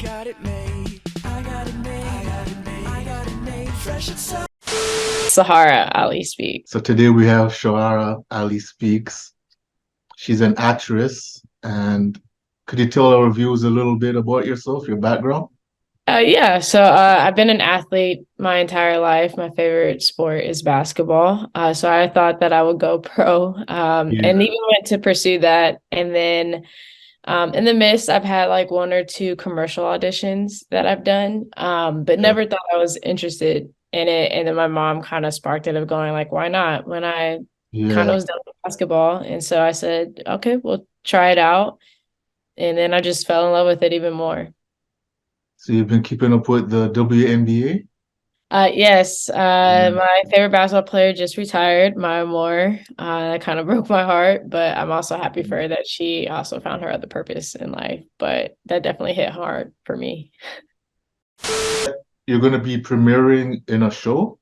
got it made. I got it made. I got it made. I got it made. Fresh and so. Sharar Ali-Spees. So today we have Sharar Ali-Spees. She's an actress, and could you tell our viewers a little bit about yourself, your background? Yeah, so I've been an athlete my entire life. My favorite sport is basketball. So I thought that I would go pro, and Yeah, even went to pursue that. And then in the midst, I've had like one or two commercial auditions that I've done, but yeah, never thought I was interested in it. And then my mom kind of sparked it of going like, why not? When I kind of yeah. was done with basketball. And so I said, okay, we'll try it out. And then I just fell in love with it even more. So you've been keeping up with the WNBA? Yes, Yeah. my favorite basketball player just retired, Maya Moore. That kind of broke my heart, but I'm also happy for her that she also found her other purpose in life. But that definitely hit hard for me. You're going to be premiering in a show?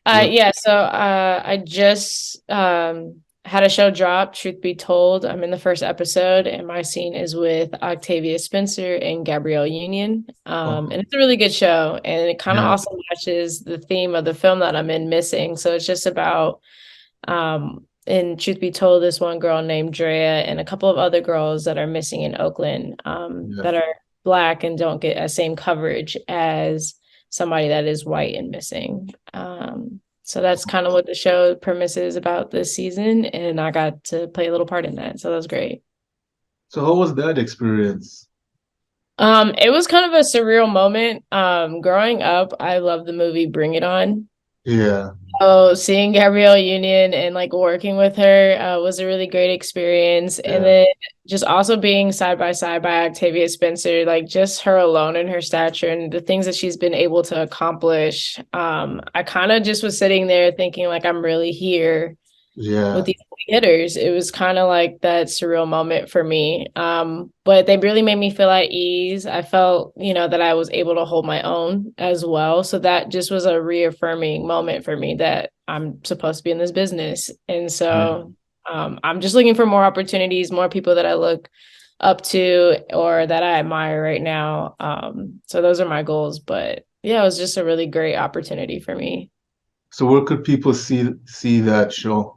What? Yeah, so I just had a show drop, Truth Be Told. I'm in the first episode, and my scene is with Octavia Spencer and Gabrielle Union. Oh, And it's a really good show, and it kind of yeah, also matches the theme of the film that I'm in, Missing. So it's just about in Truth Be Told, this one girl named Drea and a couple of other girls that are missing in Oakland, yeah. that are Black and don't get a same coverage as somebody that is white and missing. So that's kind of what the show premise is about this season, and I got to play a little part in that. So that was great. So how was that experience? It was kind of a surreal moment. Growing up, I loved the movie Bring It On. Yeah, Oh, seeing Gabrielle Union and like working with her was a really great experience. And yeah, then just also being side by side by Octavia Spencer, like just her alone and her stature and the things that she's been able to accomplish. I kind of just was sitting there thinking like I'm really here with yeah, these hitters. It was kind of like that surreal moment for me. But they really made me feel at ease. I felt, that I was able to hold my own as well. So that just was a reaffirming moment for me that I'm supposed to be in this business. And yeah. so I'm just looking for more opportunities, more people that I look up to or that I admire right now. So those are my goals. But yeah, it was just a really great opportunity for me. So where could people see that show?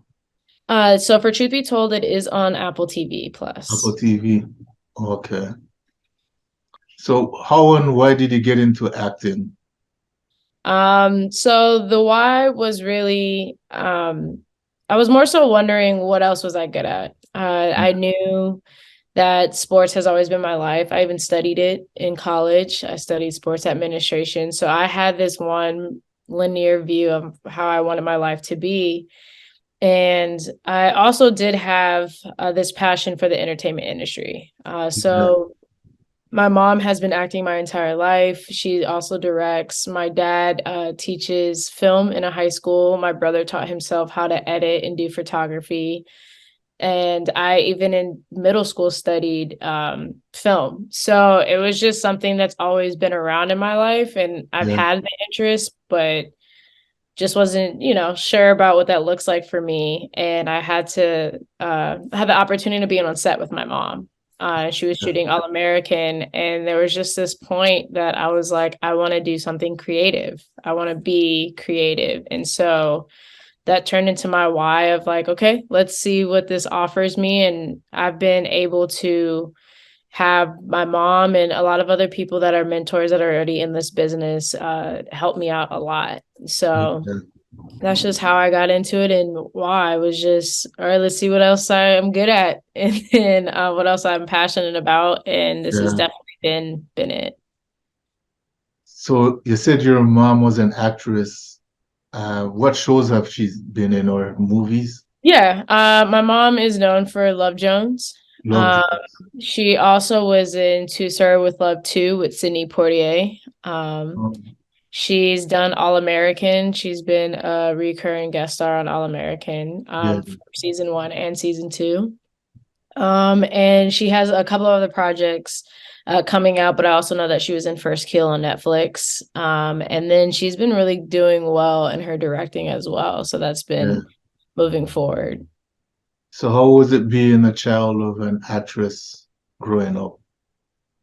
So for Truth Be Told, it is on Apple TV Apple Plus. TV. Okay. So how and why did you get into acting? So the why was really, I was more so wondering what else was I good at. I knew that sports has always been my life. I even studied it in college. I studied sports administration. So I had this one linear view of how I wanted my life to be. And I also did have this passion for the entertainment industry. Yeah, So my mom has been acting my entire life. She also directs. My dad teaches film in a high school. My brother taught himself how to edit and do photography. And I even in middle school studied film. So it was just something that's always been around in my life. And I've yeah, had the interest, but just wasn't, sure about what that looks like for me. And I had to have the opportunity to be on set with my mom. She was yeah, shooting All American, and there was just this point that I was like, I want to do something creative. I want to be creative. And so that turned into my why of like, okay, let's see what this offers me. And I've been able to have my mom and a lot of other people that are mentors that are already in this business help me out a lot. So yeah, that's just how I got into it and why I was just, all right, let's see what else I am good at and then what else I'm passionate about. And this has yeah. definitely been it. So you said your mom was an actress. What shows have she been in or movies? Yeah, my mom is known for Love Jones. Love Um, Jones. she also was in To Serve with Love 2 with Sidney Poitier. Um, She's done All American. She's been a recurring guest star on All American yeah, for season one and season two. And she has a couple of other projects coming out, but I also know that she was in First Kill on Netflix. And then she's been really doing well in her directing as well. So that's yeah. been moving forward. So how was it being a child of an actress growing up?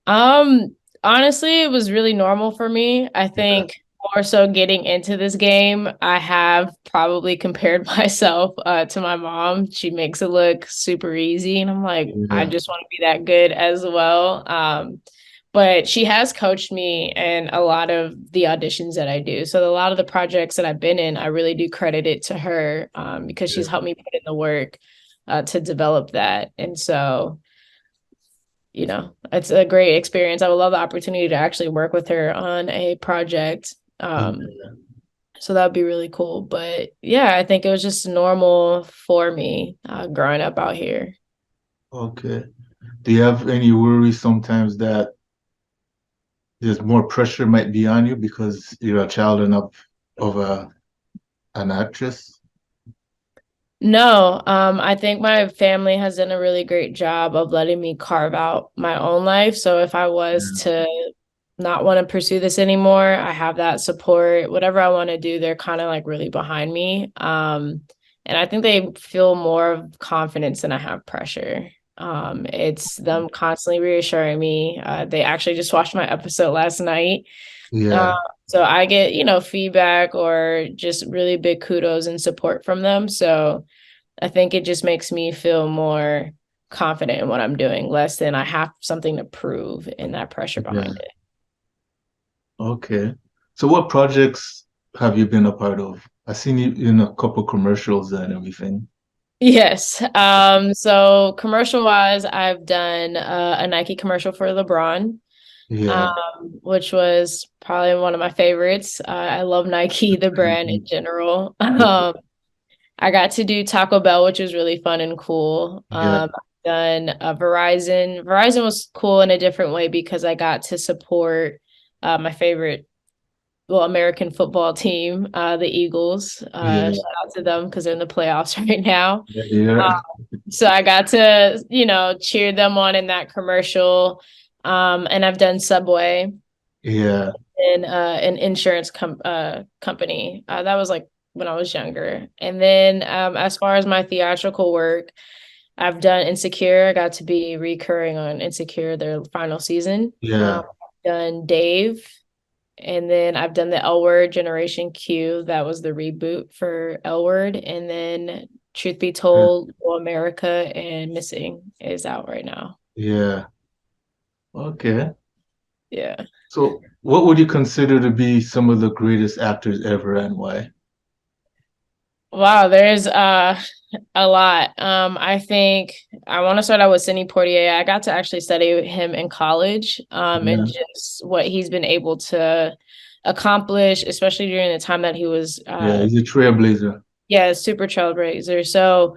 Um, Honestly, it was really normal for me. I Yeah, think more so getting into this game, I have probably compared myself to my mom. She makes it look super easy, and I'm like, I yeah, just want to be that good as well. But she has coached me in a lot of the auditions that I do. So a lot of the projects that I've been in, I really do credit it to her because she's yeah. helped me put in the work to develop that. And so it's a great experience. I would love the opportunity to actually work with her on a project. Yeah. So that would be really cool. But yeah, I think it was just normal for me growing up out here. Okay. Do you have any worries sometimes that there's more pressure might be on you because you're a child enough of an actress? No, I think my family has done a really great job of letting me carve out my own life. So if I was Yeah, to not want to pursue this anymore, I have that support. Whatever I want to do, they're kind of like really behind me. And I think they feel more of confidence than I have pressure. It's them constantly reassuring me. They actually just watched my episode last night. Uh, yeah, so I get, feedback or just really big kudos and support from them. So I think it just makes me feel more confident in what I'm doing, less than I have something to prove and that pressure yeah. behind it. Okay. So what projects have you been a part of? I seen you in a couple commercials and everything. Yes. So commercial wise, I've done a Nike commercial for LeBron, Yeah. which was probably one of my favorites. I love Nike, the brand in Mhm. general. Yeah. I got to do Taco Bell, which was really fun and cool. Yeah. I've done Verizon. Verizon was cool in a different way because I got to support my favorite, well, American football team, the Eagles. Yeah. Shout out to them because they're in the playoffs right now. Yeah. So I got to, cheer them on in that commercial. And I've done Subway Yeah. in an insurance company. That was like when I was younger. And then as far as my theatrical work, I've done Insecure. I got to be recurring on Insecure, their final season. Yeah. I've done Dave, and then I've done the L Word Generation Q. That was the reboot for L Word. And then Truth Be Told, Well, America and Missing is out right now. Yeah. Okay. Yeah. So what would you consider to be some of the greatest actors ever and why? Wow, there's a lot. I think I want to start out with Sidney Poitier. I got to actually study him in college, and Yeah. just what he's been able to accomplish, especially during the time that he was Yeah. He's a trailblazer. yeah, super trailblazer. So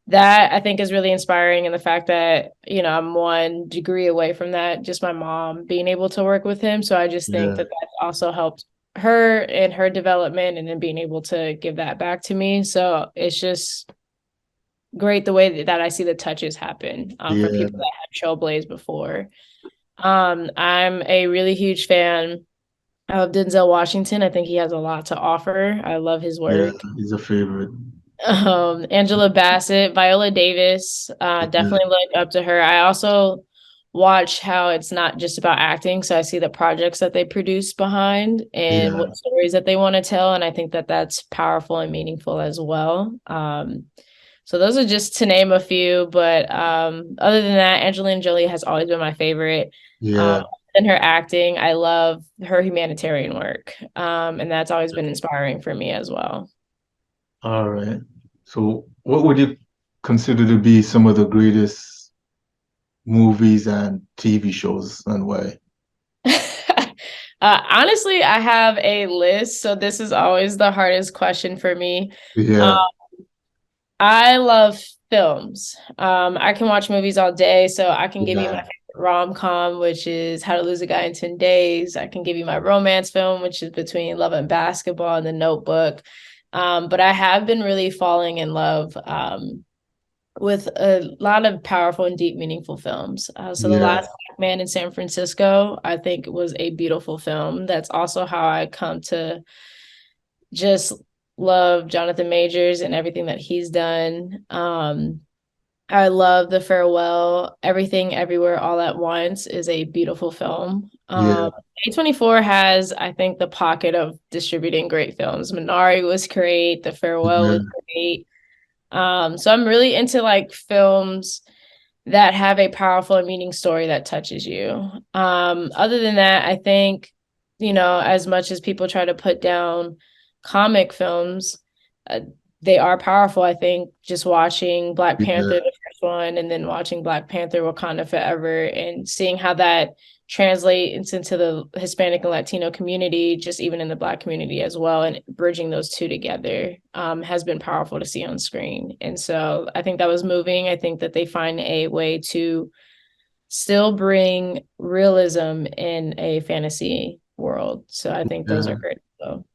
that I think is really inspiring, and the fact that, I'm one degree away from that, just my mom being able to work with him. So I just think Yeah. that that also helped her in her development and then being able to give that back to me. So it's just great the way that I see the touches happen from Yeah. people that have trailblazed before. I'm a really huge fan of Denzel Washington. I think he has a lot to offer. I love his Yeah. work. He's a favorite. Angela Bassett, Viola Davis, Yeah. definitely look up to her. I also watch how it's not just about acting, so I see the projects that they produce behind and Yeah. what stories that they want to tell, and I think that that's powerful and meaningful as well. So those are just to name a few, but other than that, Angelina Jolie has always been my favorite. Um, Yeah. in her acting, I love her humanitarian work, and that's always been inspiring for me as well. All right. So what would you consider to be some of the greatest movies and TV shows and why? Honestly, I have a list, so this is always the hardest question for me. Um, Yeah. I love films. I can watch movies all day, so I can give you my Yeah. favorite rom-com, which is How to Lose a Guy in 10 Days. I can give you my romance film, which is between Love and Basketball and The Notebook. But I have been really falling in love with a lot of powerful and deep, meaningful films. So The Yeah. Last Black Man in San Francisco, I think was a beautiful film. That's also how I come to just love Jonathan Majors and everything that he's done. I love The Farewell. Everything Everywhere All at Once is a beautiful film. Yeah. A24 has, I think, the pocket of distributing great films. Minari was great. The Farewell Yeah. was great. So I'm really into like films that have a powerful and meaning story that touches you. Other than that, I think, as much as people try to put down comic films, uh, they are powerful. I think just watching Black Yeah. Panther, the first one, and then watching Black Panther Wakanda Forever and seeing how that translates into the Hispanic and Latino community, just even in the Black community as well, and bridging those two together has been powerful to see on screen. And so I think that was moving. I think that they find a way to still bring realism in a fantasy world. So I think those Yeah. are great. So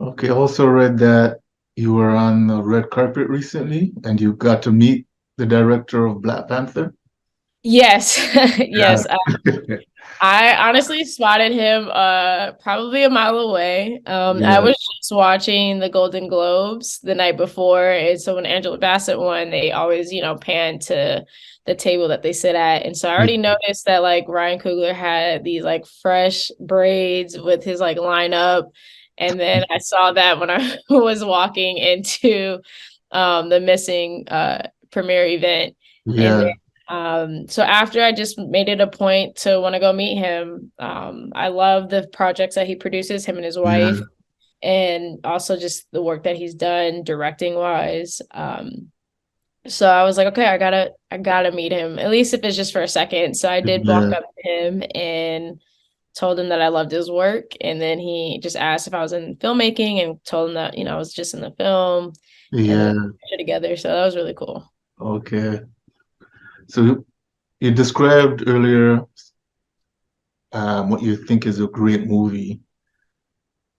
Okay. I also read that you were on the red carpet recently and you got to meet the director of Black Panther. yes, Yeah. yes. I honestly spotted him probably a mile away. I Yeah. was just watching the Golden Globes the night before, and so when Angela Bassett won, they always, pan to the table that they sit at. And so I already noticed that like Ryan Coogler had these like fresh braids with his like lineup. And then I saw that when I was walking into the missing premiere event. And Yeah. so after I just made it a point to want to go meet him. I love the projects that he produces, him and his wife, Yeah. and also just the work that he's done directing wise. So I was like, okay, I gotta meet him, at least if it's just for a second. So I did walk Yeah. up to him and told him that I loved his work. And then he just asked if I was in filmmaking and told him that, I was just in the film, and then Yeah. we together. So that was really cool. Okay. So you described earlier what you think is a great movie.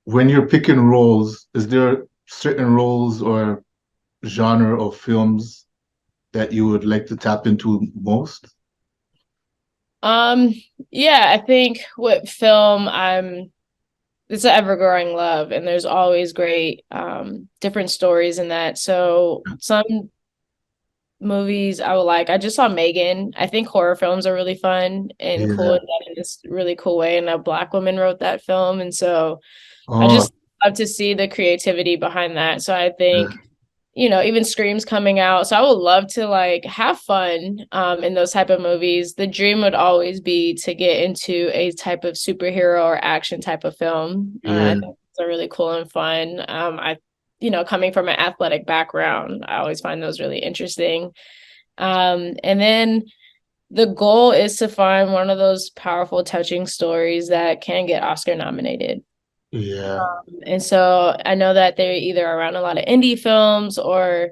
When you're picking roles, is there certain roles or genre of films that you would like to tap into most? Um, yeah, I think with film, it's an ever-growing love, and there's always great different stories in that. So some movies I would like. I just saw Megan. I think horror films are really fun and cool Yeah. in this really cool way. And a Black woman wrote that film. And so I Oh, just love to see the creativity behind that. So I think, yeah. even Scream's coming out. So I would love to like have fun in those type of movies. The dream would always be to get into a type of superhero or action type of film. I Yeah. think it's a really cool and fun. Coming from an athletic background, I always find those really interesting. And then the goal is to find one of those powerful, touching stories that can get Oscar nominated. Yeah. And so I know that they're either around a lot of indie films or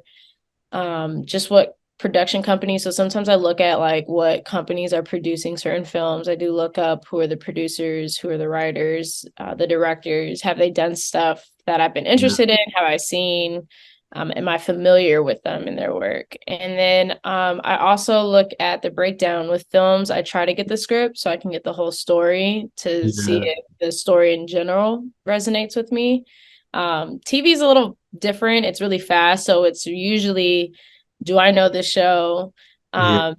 just what production companies. So sometimes I look at like what companies are producing certain films. I do look up who are the producers, who are the writers, the directors. Have they done stuff that I've been Yeah. interested in? Have I seen? Am I familiar with them and their work? And then I also look at the breakdown with films. I try to get the script so I can get the whole story to see Yeah. if the story in general resonates with me. TV is a little different. It's really fast. So it's usually, do I know the show? Yeah.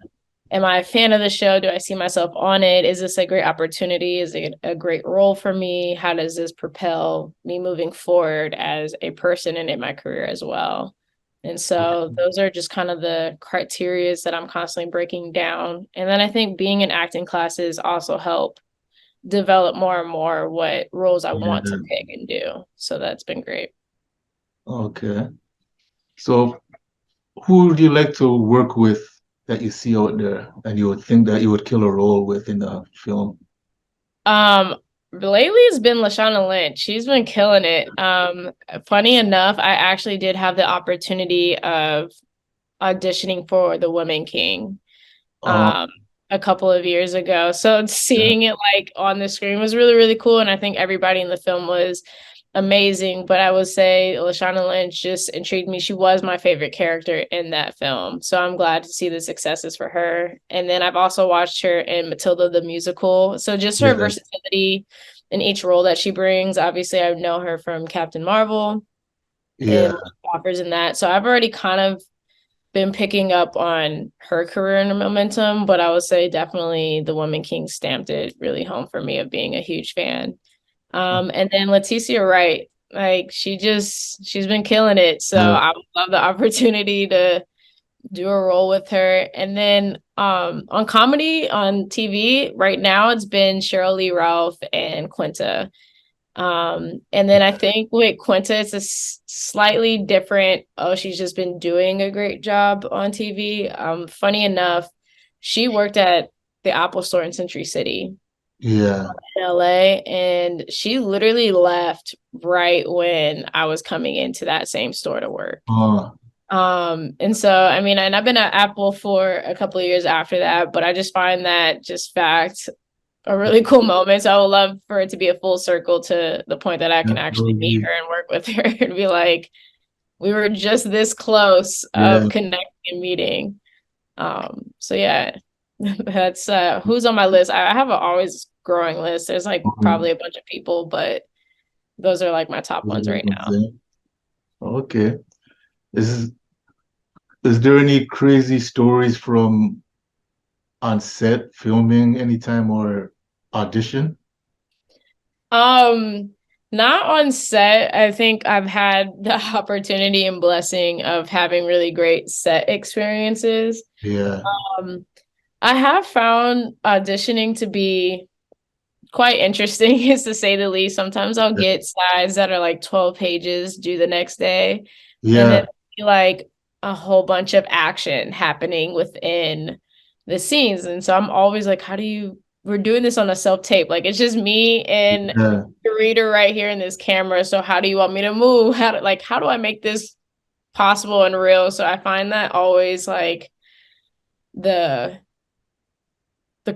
Am I a fan of the show? Do I see myself on it? Is this a great opportunity? Is it a great role for me? How does this propel me moving forward as a person and in my career as well? And so those are just kind of the criterias that I'm constantly breaking down. And then I think being in acting classes also help develop more and more what roles I want to Yeah. pick and do. So that's been great. Okay. So who would you like to work with that you see out there and you would think that you would kill a role with in the film? Um, Lately it's been Lashana Lynch. She's been killing it. Funny enough, I actually did have the opportunity of auditioning for The Woman King Oh, um a couple of years ago. So yeah. seeing it like on the screen was really, really cool. And I think everybody in the film was amazing. But I would say Lashana Lynch just intrigued me. She was my favorite character in that film. So I'm glad to see the successes for her. And then I've also watched her in Matilda the musical. So just her Yeah. versatility in each role that she brings. Obviously, I know her from Captain Marvel Yeah. and what she offers in that. So I've already kind of been picking up on her career and momentum, but I would say definitely the Woman King stamped it really home for me of being a huge fan. And then Leticia Wright, like she's been killing it. So Yeah. I would love the opportunity to do a role with her. And then on comedy on TV right now, it's been Cheryl Lee Ralph and Quinta. And then I think with Quinta, it's a slightly different. Oh, she's just been doing a great job on TV. Funny enough, she worked at the Apple Store in Century City Yeah. in LA, and she literally left right when I was coming into that same store to work. Oh, And so I mean, and I've been at Apple for a couple of years after that, but I just find that just fact a really cool moment. So I would love for it to be a full circle to the point that I can actually meet her and work with her and be like, we were just this close yeah. of connecting and meeting. So yeah, that's who's on my list. I have an always growing list. There's like probably a bunch of people, but those are like my top ones right now. Okay. Is there any crazy stories from on set filming anytime or audition? Not on set. I think I've had the opportunity and blessing of having really great set experiences. Yeah. Um, I have found auditioning to be quite interesting, is to say the least. Sometimes I'll get sides that are like 12 pages due the next day, and then like a whole bunch of action happening within the scenes. And so I'm always like, we're doing this on a self-tape. Like it's just me and the reader right here in this camera. So how do you want me to move? How do I make this possible and real? So I find that always like the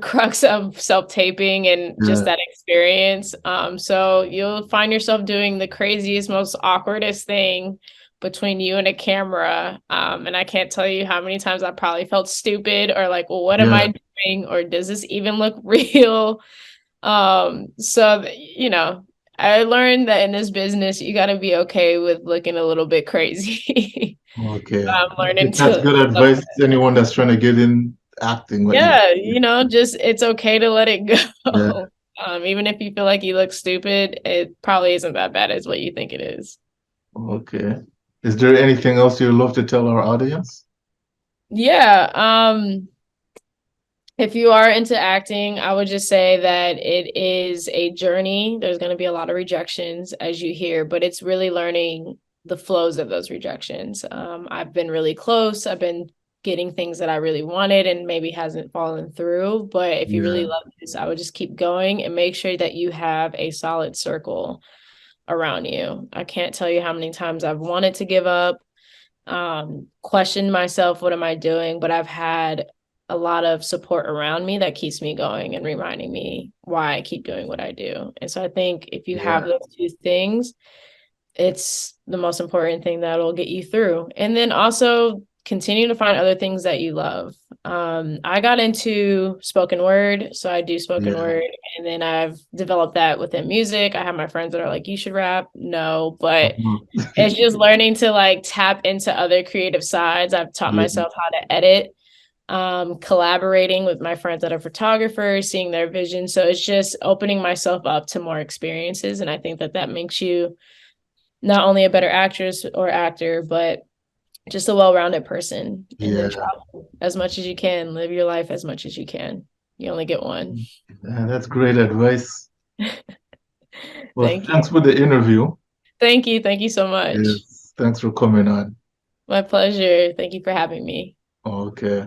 crux of self-taping and just that experience. So you'll find yourself doing the craziest, most awkwardest thing between you and a camera. And I can't tell you how many times I probably felt stupid or like, well, what am I doing? Or does this even look real? So, I learned that in this business, you got to be okay with looking a little bit crazy. Okay. I'm learning That's good advice to anyone that's trying to get in acting. Just it's okay to let it go. Yeah. Even if you feel like you look stupid, it probably isn't that bad as what you think it is. Okay. Is there anything else you'd love to tell our audience? Yeah. If you are into acting, I would just say that it is a journey. There's going to be a lot of rejections, as you hear, but it's really learning the flows of those rejections. I've been really close. I've been getting things that I really wanted and maybe hasn't fallen through. But if you really love this, I would just keep going and make sure that you have a solid circle around you. I can't tell you how many times I've wanted to give up, questioned myself, what am I doing? But I've had a lot of support around me that keeps me going and reminding me why I keep doing what I do. And so I think if you have those two things, it's the most important thing that'll get you through. And then also continue to find other things that you love. I got into spoken word, so I do spoken word, and then I've developed that within music. I have my friends that are like, you should rap. No, but it's just learning to like tap into other creative sides. I've taught myself how to edit, collaborating with my friends that are photographers, seeing their vision. So it's just opening myself up to more experiences. And I think that makes you not only a better actress or actor, but just a well-rounded person. And then travel as much as you can, live your life as much as you can. You only get one. Yeah, that's great advice. Well, Thank thanks you. for the interview. Thank you. Thank you so much. Yes, thanks for coming on. My pleasure. Thank you for having me. Okay.